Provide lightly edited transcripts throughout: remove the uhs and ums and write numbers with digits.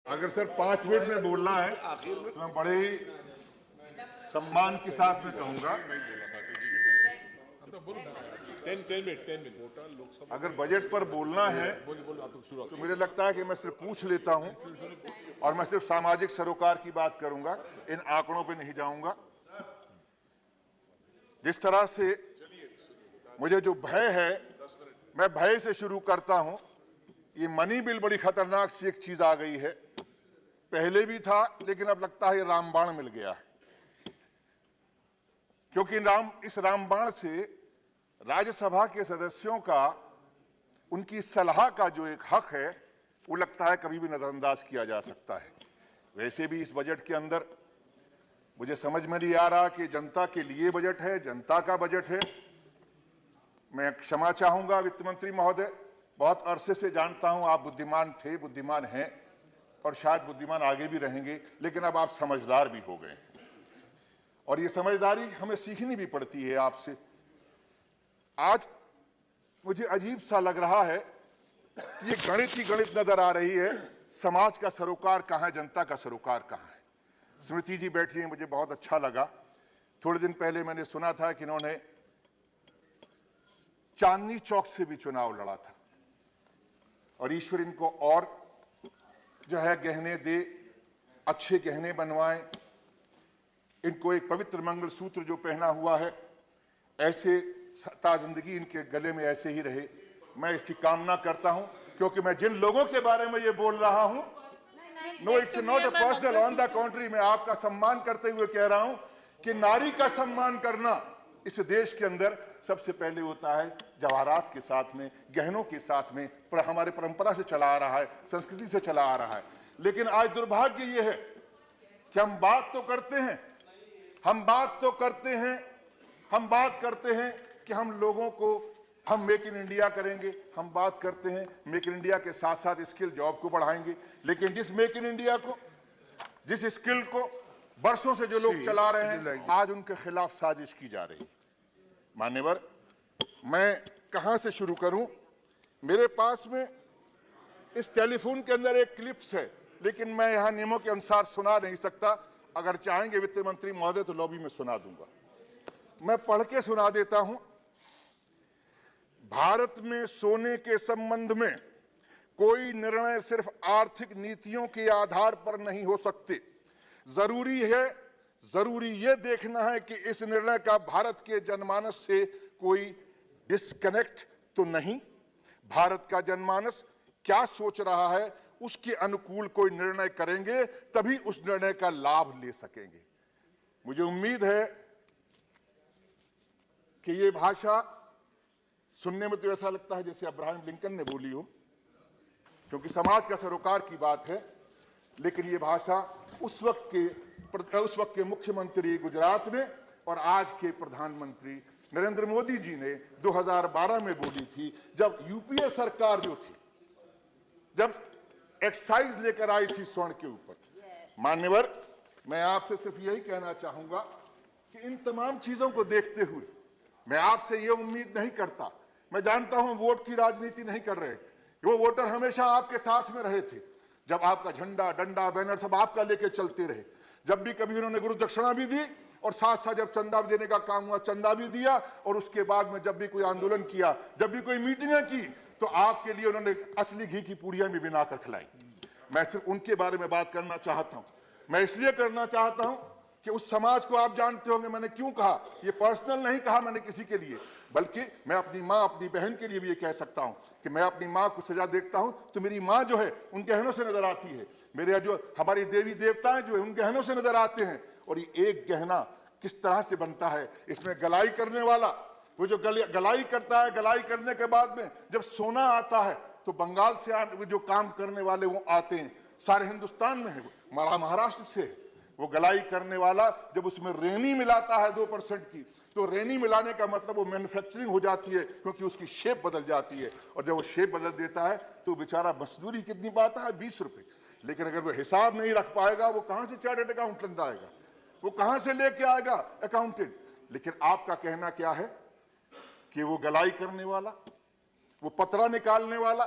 अगर sir 5 minute में बोलना है तो मैं बड़े ही सम्मान के साथ में कहूंगा। 10 मिनट। अगर बजट पर बोलना है तो मुझे लगता है कि मैं सिर्फ पूछ लेता हूं और मैं सिर्फ सामाजिक सरोकार की बात करूंगा, इन आंकड़ों पे नहीं जाऊंगा। जिस तरह से मुझे जो भय है, मैं भय से शुरू करता हूं। ये मनी बिल बड़ी खतरनाक सी एक चीज आ गई है, पहले भी था लेकिन अब लगता है ये रामबाण मिल गया है, क्योंकि इस रामबाण से राज्यसभा के सदस्यों का, उनकी सलाह का जो एक हक है, वो लगता है कभी भी नजरअंदाज किया जा सकता है। वैसे भी इस बजट के अंदर मुझे समझ में नहीं आ रहा कि जनता के लिए बजट है, जनता का बजट है। मैं क्षमा चाहूंगा वित्त मंत्री महोदय, बहुत अरसे से जानता हूं आप बुद्धिमान थे, बुद्धिमान हैं और शायद बुद्धिमान आगे भी रहेंगे, लेकिन अब आप समझदार भी हो गए और ये समझदारी हमें सीखनी भी पड़ती है आपसे। आज मुझे अजीब सा लग रहा है, ये गणित ही गणित नजर आ रही है। समाज का सरोकार कहां है, जनता का सरोकार कहां है। स्मृति जी बैठी हैं, मुझे बहुत अच्छा लगा। थोड़े दिन पहले मैंने सुना था कि इन्होंने चांदनी चौक से भी चुनाव लड़ा था और ईश्वर इनको और जो है गहने दे, अच्छे गहने बनवाएं, इनको एक पवित्र मंगलसूत्र जो पहना हुआ है, ऐसे ता जिंदगी इनके गले में ऐसे ही रहे। मैं इसकी कामना करता हूं, क्योंकि मैं जिन लोगों के बारे में ये बोल रहा हूं, no it's not a personal, on the contrary, मैं आपका सम्मान करते हुए कह रहा हूं कि नारी का सम्मान करना इस देश के अंदर सबसे पहले होता है जवाहरात के साथ में, गहनों के साथ में, पर हमारे परंपरा से चला आ रहा है, संस्कृति से चला आ रहा है। लेकिन आज दुर्भाग्य ये है कि हम बात तो करते हैं, हम बात करते हैं कि हम लोगों को, हम मेक इन इंडिया करेंगे, हम बात करते हैं मेक इन इंडिया के साथ साथ स्किल जॉब को बढ़ाएंगे, लेकिन जिस मेक इन इंडिया को, जिस स्किल को बरसों से जो लोग चला रहे हैं, आज उनके खिलाफ साजिश की जा रही है। मान्यवर, मैं कहां से शुरू करूं? मेरे पास में इस टेलीफोन के अंदर एक क्लिप्स है, लेकिन मैं यहां नियमों के अनुसार सुना नहीं सकता। अगर चाहेंगे वित्त मंत्री महोदय तो लॉबी में सुना दूंगा। मैं पढ़ के सुना देता हूं। भारत में सोने के संबंध में कोई निर्णय सिर्फ आर्थिक नीतियों के आधार पर नहीं हो सकते। जरूरी यह देखना है कि इस निर्णय का भारत के जनमानस से कोई डिस्कनेक्ट तो नहीं। भारत का जनमानस क्या सोच रहा है, उसके अनुकूल कोई निर्णय करेंगे, तभी उस निर्णय का लाभ ले सकेंगे। मुझे उम्मीद है कि ये भाषा सुनने में तो ऐसा लगता है जैसे अब्राहम लिंकन ने बोली हो, क्योंकि समाज का सरोकार की बात है, लेकिन ये भाषा उस वक्त के मुख्यमंत्री गुजरात ने और आज के प्रधानमंत्री नरेंद्र मोदी जी ने 2012 में बोली थी, जब यूपीए सरकार जो थी, जब एक्साइज लेकर आई थी स्वर्ण के ऊपर। मान्यवर, मैं आपसे सिर्फ यही कहना चाहूंगा कि इन तमाम चीजों को देखते हुए मैं आपसे यह उम्मीद नहीं करता, मैं जानता हूं वोट की राजनीति नहीं कर रहे, वो वोटर हमेशा आपके साथ में रहे थे, जब आपका झंडा, डंडा, बैनर सब आपका लेके चलते रहे। जब भी कभी उन्होंने गुरु दक्षिणा भी दी और साथ साथ जब चंदा देने का काम हुआ चंदा भी दिया, और उसके बाद में जब भी कोई आंदोलन किया, जब भी कोई मीटिंगें की, तो आपके लिए उन्होंने असली घी की पूड़ियां भी बनाकर खिलाई। मैं सिर्फ उनके बारे में बात करना चाहता हूं। मैं इसलिए करना चाहता हूं कि उस समाज को आप जानते होंगे मैंने क्यों कहा, ये पर्सनल नहीं कहा मैंने किसी के लिए, बल्कि मैं अपनी माँ, अपनी बहन के लिए भी ये कह सकता हूं कि मैं अपनी माँ को सजा देखता हूं तो मेरी माँ जो है उन गहनों से नजर आती है, मेरे जो हमारी देवी देवताएं जो है उन गहनों से नजर आते हैं। और ये एक गहना किस तरह से बनता है, इसमें गलाई करने वाला, वो जो गलाई करता है, गलाई करने के बाद में जब सोना आता है तो बंगाल से जो काम करने वाले वो आते हैं, सारे हिंदुस्तान में है, महाराष्ट्र से वो गलाई करने वाला जब उसमें रेनी मिलाता है 2% की, तो रेनी मिलाने का मतलब वो मैन्युफैक्चरिंग हो जाती है, क्योंकि उसकी शेप बदल जाती है, और जब वो शेप बदल देता है तो बेचारा मजदूरी कितनी पाता है, 20 रुपए। लेकिन अगर वो हिसाब नहीं रख पाएगा, वो कहां से चार्टर्ड अकाउंटेंट आएगा, वो कहां से लेके आएगा अकाउंटेंट। लेकिन आपका कहना क्या है कि वो गलाई करने वाला, वो पतरा निकालने वाला,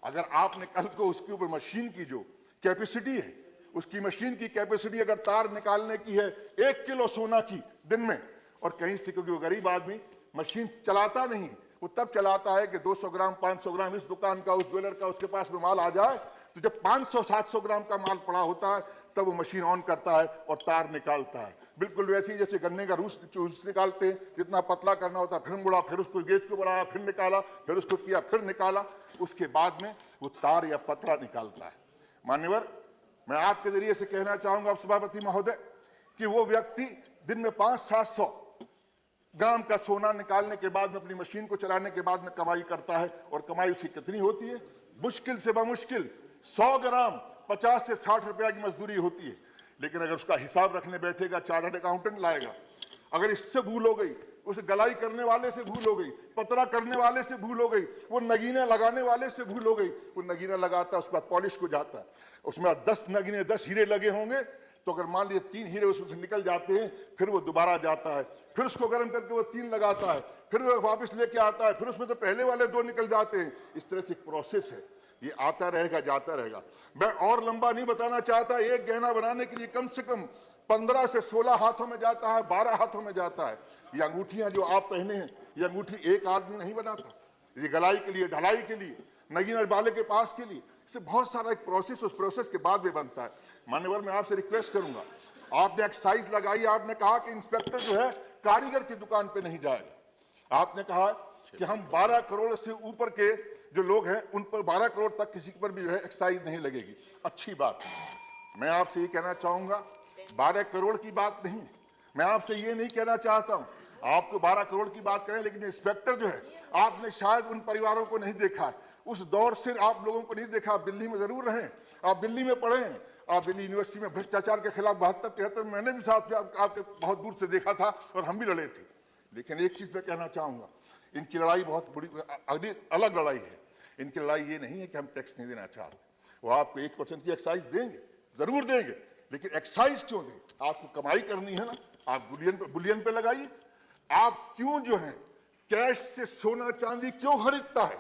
अगर आपने कल को उसके ऊपर मशीन की जो कैपेसिटी है, उसकी मशीन की कैपेसिटी अगर तार निकालने की है 1 किलो सोना की दिन में, और कहीं से, क्योंकि वो गरीब आदमी मशीन चलाता नहीं, वो तब चलाता है कि 200 ग्राम 500 ग्राम इस दुकान का, उस ज्वेलर का, उसके पास में माल आ जाए, तो जब 500-700 ग्राम का माल पड़ा होता है तब वो मशीन ऑन करता है और तार निकालता है। बिल्कुल वैसे ही जैसे गन्ने का जूस निकालते हैं, जितना पतला करना होता है, फिर मुड़ा, फिर उसको गेज को बढ़ाया, फिर निकाला, फिर उसको किया, फिर निकाला, उसके बाद में वो तार या पतरा निकालता है। मान्यवर, मैं आपके जरिए से कहना चाहूंगा सभापति महोदय कि वो व्यक्ति दिन में 500-700 ग्राम का सोना निकालने के बाद में, अपनी मशीन को चलाने के बाद में कमाई करता है, और कमाई उसकी कितनी होती है? मुश्किल से बमुश्किल 100 ग्राम 50 से 60 रुपया की मजदूरी होती है। लेकिन अगर उसका हिसाब रखने बैठेगा, चार्टर्ड अकाउंटेंट लाएगा, अगर इससे भूल हो गई, उसे गलाई करने वाले से भूल हो गई, पतरा करने वाले से भूल हो गई, वो नगीना लगाने वाले से भूल हो गई, वो नगीना लगाता है, उसके बाद पॉलिश को जाता है, उसमें 10 नगीने 10 हीरे लगे होंगे, तो अगर मान लीजिए 3 हीरे उसमें से निकल जाते हैं, फिर वो दोबारा जाता है, फिर उसको गर्म करके वो 3 लगाता है, फिर वो वापस लेके आता है, फिर उसमें तो पहले वाले 2 निकल जाते हैं। इस तरह से एक प्रोसेस है, ये आता रहेगा, जाता रहेगा। मैं और लंबा नहीं बताना चाहता, एक गहना बनाने के लिए कम से कम 15 से 16 हाथों में जाता है, 12 हाथों में जाता है। ये अंगूठियां जो आप पहने हैं, ये अंगूठी एक आदमी नहीं बनाता, ये गलाई के लिए, ढलाई के लिए, नगीना वाले के पास के लिए, इससे बहुत सारा एक प्रोसेस, उस प्रोसेस के बाद में बनता है। मान्यवर, मैं आपसे रिक्वेस्ट करूंगा, आपने एक्साइज लगाई, आपने कहा कि इंस्पेक्टर जो है कारीगर की दुकान पे नहीं जाएगा, आपने कहा कि हम 12 करोड़ से ऊपर के जो लोग हैं उन पर 12 करोड़ तक किसी पर भी जो है एक्साइज नहीं लगेगी। अच्छी बात। मैं आपसे ये कहना चाहूंगा, 12 करोड़ की बात नहीं, मैं आपसे ये नहीं कहना चाहता हूं आपको 12 करोड़ की बात करें, लेकिन इंस्पेक्टर जो है, आपने शायद उन परिवारों को नहीं देखा, उस दौर से आप लोगों को नहीं देखा। आप दिल्ली में जरूर रहे, आप दिल्ली में पढ़े हैं, आप दिल्ली यूनिवर्सिटी में भ्रष्टाचार के खिलाफ 72-73 मैंने भी साथ आपके बहुत दूर से देखा था, और हम भी लड़े थे। लेकिन एक चीज मैं कहना चाहूंगा, इनकी लड़ाई बहुत बड़ी अलग लड़ाई है। इनकी लड़ाई ये नहीं है कि हम टैक्स नहीं देना चाहते, वो आपको 1% की एक्साइज देंगे, जरूर देंगे, लेकिन एक्साइज क्यों दें? आपको कमाई करनी है ना, आप बुलियन पे लगाइए। आप क्यों जो है कैश से सोना चांदी क्यों खरीदता है,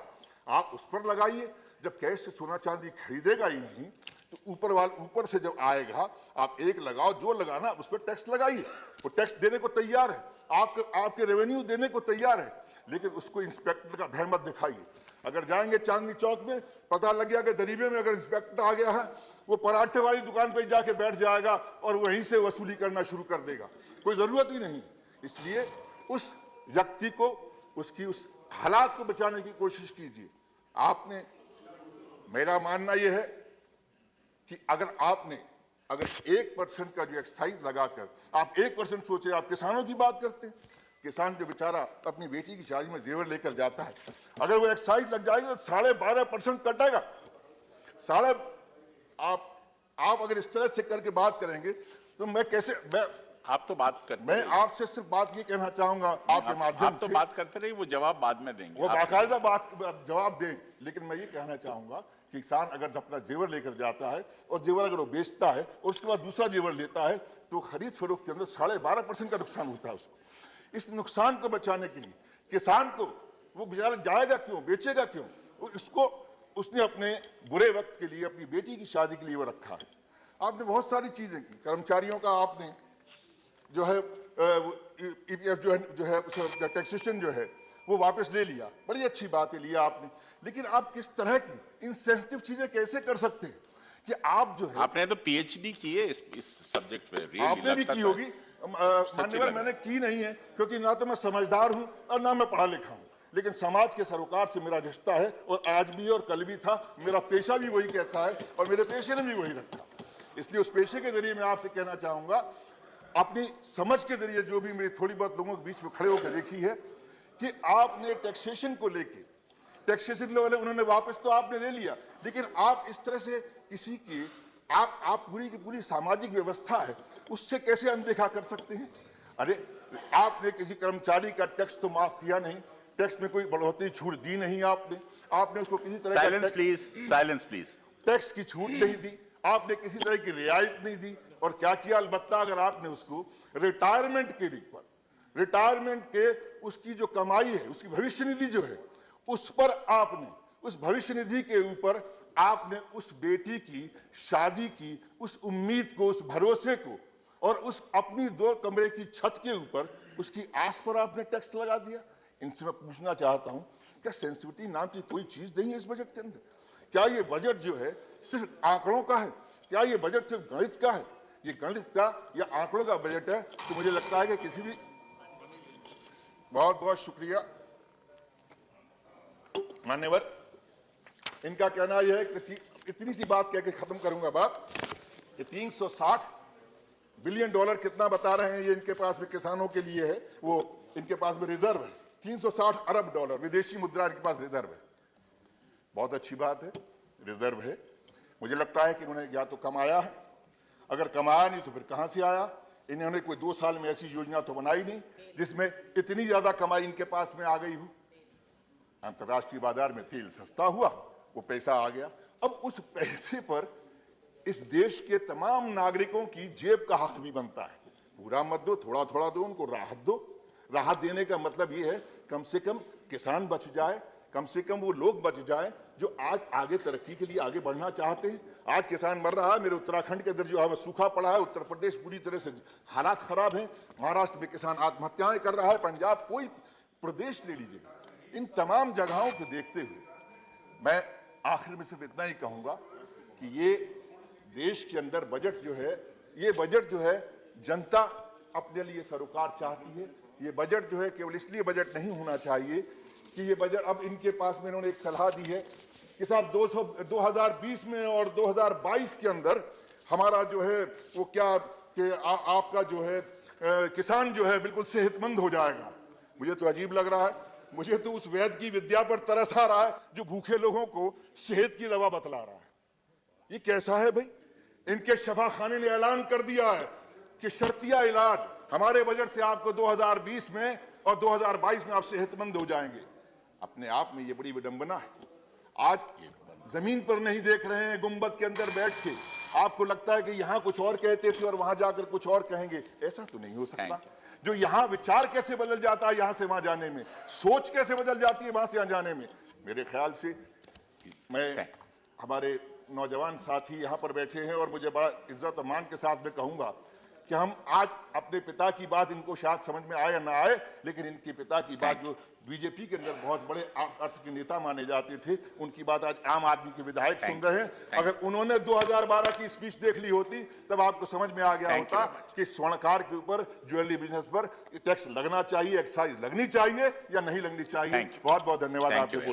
आप उस पर लगाइए। जब कैश से सोना चांदी खरीदेगा ही नहीं, तो ऊपर से जब आएगा, आप एक लगाओ, जो लगाना उस पर टैक्स लगाइए। वो टैक्स देने को तैयार है, आपके रेवेन्यू देने को तैयार है, लेकिन उसको इंस्पेक्टर का भय मत दिखाइए। अगर जाएंगे चांदनी चौक में, पता लग गया कि दरीबे में अगर इंस्पेक्टर आ गया है, वो पराठे वाली दुकान पर जाके बैठ जाएगा और वहीं से वसूली करना शुरू कर देगा, कोई जरूरत ही नहीं। इसलिए उस व्यक्ति को, उसकी उस हालात को बचाने की कोशिश कीजिए। आपने, मेरा मानना यह है कि अगर 1% का जो एक्साइज लगाकर आप 1% सोचे, आप किसानों की बात करते हैं, किसान जो बेचारा अपनी बेटी की शादी में जेवर लेकर जाता है, अगर वो एक्साइज लग जाएगा तो 12.5% कटेगा। आप अगर इस तरह से करके बात करेंगे तो मैं कैसे, आप तो बात करते, मैं आपसे सिर्फ बात ये कहना चाहूंगा आपके माध्यम से, आप तो बात करते रहिए, वो जवाब बाद में देंगे, वो बाकायदा जवाब दें। लेकिन मैं ये कहना चाहूंगा कि किसान अगर अपना जेवर लेकर जाता है और जेवर अगर वो बेचता है और उसके बाद दूसरा जेवर लेता है, तो खरीद फरोख्त के अंदर 12.5% का नुकसान होता है उसको। इस नुकसान को बचाने के लिए किसान को, वो बेचारा जाएगा क्यों, बेचेगा क्यों, उसने अपने बुरे वक्त के लिए, अपनी बेटी की शादी के लिए वो रखा है। आपने बहुत सारी चीजें की, कर्मचारियों का आपने जो है ईपीएफ जो है टैक्सेशन जो है वो वापस ले लिया, बड़ी अच्छी बात है, लिया आपने। लेकिन आप किस तरह की इनसेंसिटिव चीजें कैसे कर सकते हैं कि आप जो है, आपने तो पीएचडी की है इस सब्जेक्ट पे, आपने भी की होगी मान्यवर, मैंने की नहीं है, क्योंकि ना तो मैं समझदार हूं और ना मैं पढ़ा लिखा हूं, लेकिन समाज के सरोकार से मेरा रिश्ता है, और आज भी और कल भी था। मेरा पेशा भी वही कहता है और मेरे पेशे ने भी वही रखा। इसलिए उस पेशे के जरिए मैं आपसे कहना चाहूंगा, अपनी समझ के जरिए जो भी मेरी थोड़ी बहुत लोगों के बीच में खड़े होकर देखी है कि आपने टैक्सेशन को लेके, टैक्सेशन वाले उन्होंने वापस तो आपने ले लिया, लेकिन आप इस तरह से किसी की, आप पूरी की पूरी सामाजिक व्यवस्था है उससे कैसे अनदेखा कर सकते हैं? अरे आपने किसी कर्मचारी का टैक्स तो माफ किया नहीं, टैक्स में कोई बढ़ोतरी छूट दी नहीं आपने उसको किसी तरह साइलेंस प्लीज टैक्स की छूट नहीं दी, आपने किसी तरह की रियायत नहीं दी। और क्या किया, अलबत्ता अगर आपने उसको रिटायरमेंट के ऊपर, रिटायरमेंट के उसकी जो कमाई है, उसकी भविष्य निधि जो है, उस पर आपने, उस भविष्य निधि के ऊपर आपने उस बेटी की शादी की उस उम्मीद को, उस भरोसे को और उस अपनी 2 कमरे की छत के ऊपर उसकी आस पर आपने टैक्स लगा दिया। इनसे मैं पूछना चाहता हूं, क्या सेंसिटिविटी नाम की कोई चीज नहीं है इस बजट के अंदर? क्या ये बजट जो है सिर्फ आंकड़ों का है? क्या ये बजट सिर्फ गणित का है? ये गणित का या आंकड़ों का बजट है तो मुझे लगता है कि किसी भी। बहुत बहुत शुक्रिया मान्यवर। इनका कहना यह है कि इतनी सी बात कह के खत्म करूंगा बात, कि 360 बिलियन डॉलर कितना बता रहे हैं ये इनके पास में किसानों के लिए है, वो इनके पास में रिजर्व है। 360 अरब डॉलर विदेशी मुद्रा इनके पास रिजर्व है। बहुत अच्छी बात है, रिजर्व है। मुझे लगता है कि उन्होंने या तो कमाया है, अगर कमाया नहीं तो फिर कहां से आया? इन्होंने कोई 2 साल में ऐसी योजना तो बनाई नहीं जिसमें इतनी ज्यादा कमाई इनके पास में आ गई हो। अंतर्राष्ट्रीय बाजार में तेल सस्ता हुआ, वो पैसा आ गया। अब उस पैसे पर इस देश के तमाम नागरिकों की जेब का हक भी बनता है। पूरा मत दो, थोड़ा थोड़ा दो, उनको राहत दो। राहत देने का मतलब ये है कम से कम किसान बच जाए, कम से कम वो लोग बच जाए जो आज आगे तरक्की के लिए आगे बढ़ना चाहते हैं। आज किसान मर रहा है, मेरे उत्तराखंड के अंदर जो है वो सूखा पड़ा है, उत्तर प्रदेश पूरी तरह से हालात खराब हैं, महाराष्ट्र में किसान आत्महत्याएं कर रहा है, पंजाब, कोई प्रदेश ले लीजिएगा। इन तमाम जगहों को देखते हुए मैं आखिर में सिर्फ इतना ही कहूंगा कि ये देश के अंदर बजट जो है, ये बजट जो है जनता अपने लिए सरोकार चाहती है। ये बजट जो है केवल इसलिए बजट नहीं होना चाहिए कि ये बजट, अब इनके पास में इन्होंने एक सलाह दी है कि साहब 2020 में और 2022 के अंदर हमारा जो है वो क्या कि आपका जो है किसान जो है बिल्कुल सेहतमंद हो जाएगा। मुझे तो अजीब लग रहा है। मुझे तो उस वैद्य की विद्या पर तरस आ रहा है जो भूखे लोगों को सेहत की दवा बतला रहा है। ये कैसा है भाई? इनके शफाखाने ने ऐलान कर दिया है कि शर्तिया इलाज हमारे बजट से आपको 2020 में और 2022 में आप सेहतमंद हो जाएंगे। अपने आप में ये बड़ी विडंबना है। आज जमीन पर नहीं देख रहे हैं, गुंबद के अंदर बैठ के आपको लगता है कि यहां कुछ और कहते थे और वहां जाकर कुछ और कहेंगे। ऐसा तो नहीं हो सकता। जो यहां विचार कैसे बदल जाता है यहां से वहां जाने में, सोच कैसे बदल जाती है वहां से यहां जाने में। मेरे ख्याल से मैं हमारे नौजवान साथी यहां पर बैठे हैं और मुझे बड़ा इज्जत और मान के साथ में कहूंगा कि हम आज अपने पिता की बात, इनको शायद समझ में आए या ना आए, लेकिन इनके पिता की बात जो बीजेपी के अंदर बहुत बड़े अर्थ के नेता माने जाते थे, उनकी बात आज आम आदमी के विधायक सुन रहे हैं। अगर उन्होंने 2012 की स्पीच देख ली होती तब आपको समझ में आ गया होता कि स्वर्णकार के ऊपर, ज्वेलरी बिजनेस पर टैक्स लगना चाहिए, एक्साइज लगनी चाहिए या नहीं लगनी चाहिए। बहुत बहुत धन्यवाद आपको।